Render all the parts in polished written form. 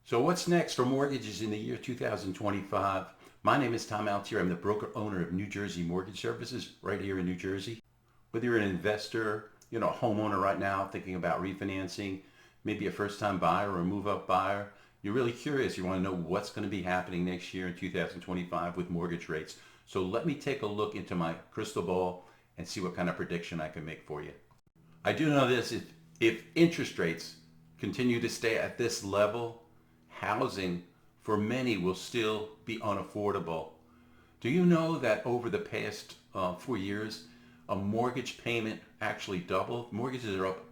So what's next for mortgages in the year 2025? My name is Tom Altier. I'm the broker owner of New Jersey Mortgage Services right here in New Jersey. Whether you're an investor, a homeowner right now thinking about refinancing, maybe a first-time buyer or a move-up buyer, you're really curious. You want to know what's going to be happening next year in 2025 with mortgage rates. So let me take a look into my crystal ball and see what kind of prediction I can make for you. I do know this, if interest rates continue to stay at this level, housing for many will still be unaffordable. Do you know that over the past 4 years, a mortgage payment actually doubled? Mortgages are up,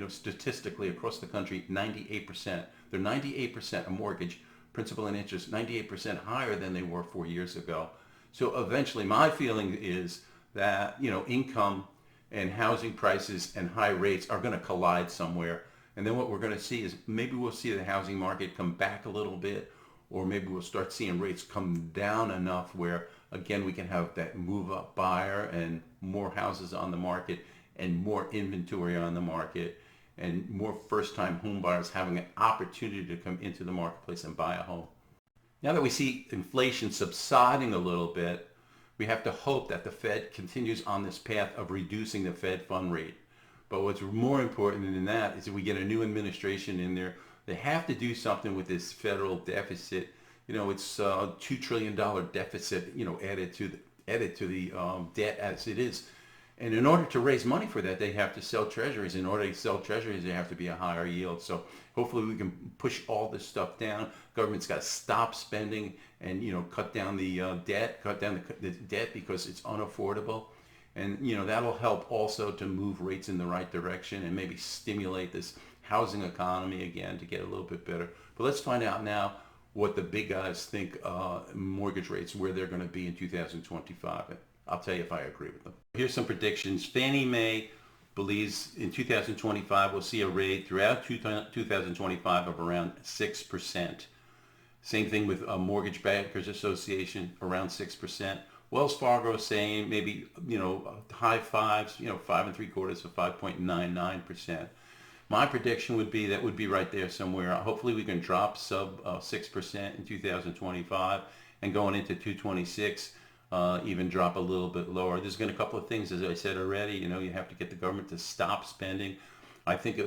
statistically across the country, 98%. They're 98% a mortgage, principal and interest, 98% higher than they were 4 years ago. So eventually, my feeling is that, income and housing prices and high rates are going to collide somewhere. And then what we're going to see is maybe we'll see the housing market come back a little bit, or maybe we'll start seeing rates come down enough where, again, we can have that move-up buyer and more houses on the market and more inventory on the market and more first-time home buyers having an opportunity to come into the marketplace and buy a home. Now that we see inflation subsiding a little bit, we have to hope that the Fed continues on this path of reducing the Fed fund rate. But what's more important than that is that we get a new administration in there. They have to do something with this federal deficit. It's a $2 trillion deficit, added to the debt as it is. And in order to raise money for that, they have to sell treasuries. In order to sell treasuries, they have to be a higher yield. So hopefully we can push all this stuff down. Government's got to stop spending and, cut down the the debt because it's unaffordable. And, that'll help also to move rates in the right direction and maybe stimulate this housing economy again to get a little bit better. But let's find out now what the big guys think mortgage rates, where they're going to be in 2025. And I'll tell you if I agree with them. Here's some predictions. Fannie Mae believes in 2025 we'll see a rate throughout 2025 of around 6%. Same thing with Mortgage Bankers Association, around 6%. Wells Fargo is saying maybe, high fives, 5.75 to 5.99%. My prediction would be that would be right there somewhere. Hopefully we can drop sub 6% in 2025 and going into 226, even drop a little bit lower. There's been a couple of things, as I said already, you have to get the government to stop spending. I think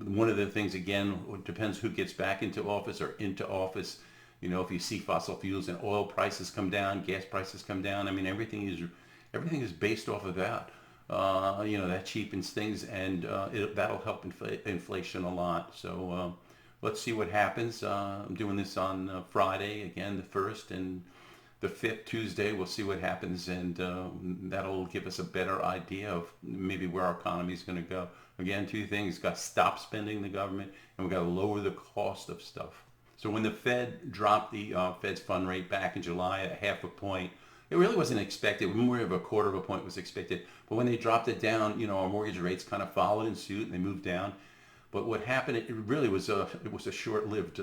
one of the things, again, depends who gets back into office or into office. If you see fossil fuels and oil prices come down, gas prices come down, everything is based off of that. That cheapens things, and that'll help inflation a lot. So let's see what happens. I'm doing this on Friday, again, the 1st, and the 5th, Tuesday. We'll see what happens, and that'll give us a better idea of maybe where our economy is going to go. Again, two things: got to stop spending the government, and we got to lower the cost of stuff. So when the Fed dropped the Fed's fund rate back in July at 0.5 point, it really wasn't expected. More of a 1/4 point was expected. But when they dropped it down, our mortgage rates kind of followed in suit and they moved down. But what happened, it really was a short-lived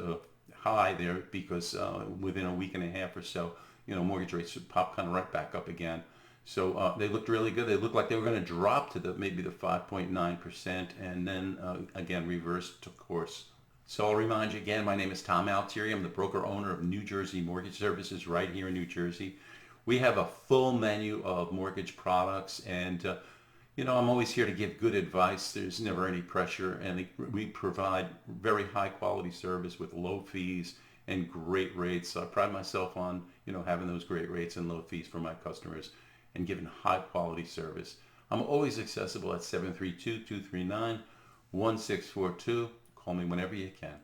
high there, because within a week and a half or so, mortgage rates popped kind of right back up again. So they looked really good. They looked like they were going to drop to maybe the 5.9% and then again reverse to course. So I'll remind you again, my name is Tom Altieri. I'm the broker owner of New Jersey Mortgage Services right here in New Jersey. We have a full menu of mortgage products, and I'm always here to give good advice. There's never any pressure, and we provide very high quality service with low fees and great rates. So I pride myself on having those great rates and low fees for my customers and giving high quality service. I'm always accessible at 732-239-1642. Call me whenever you can.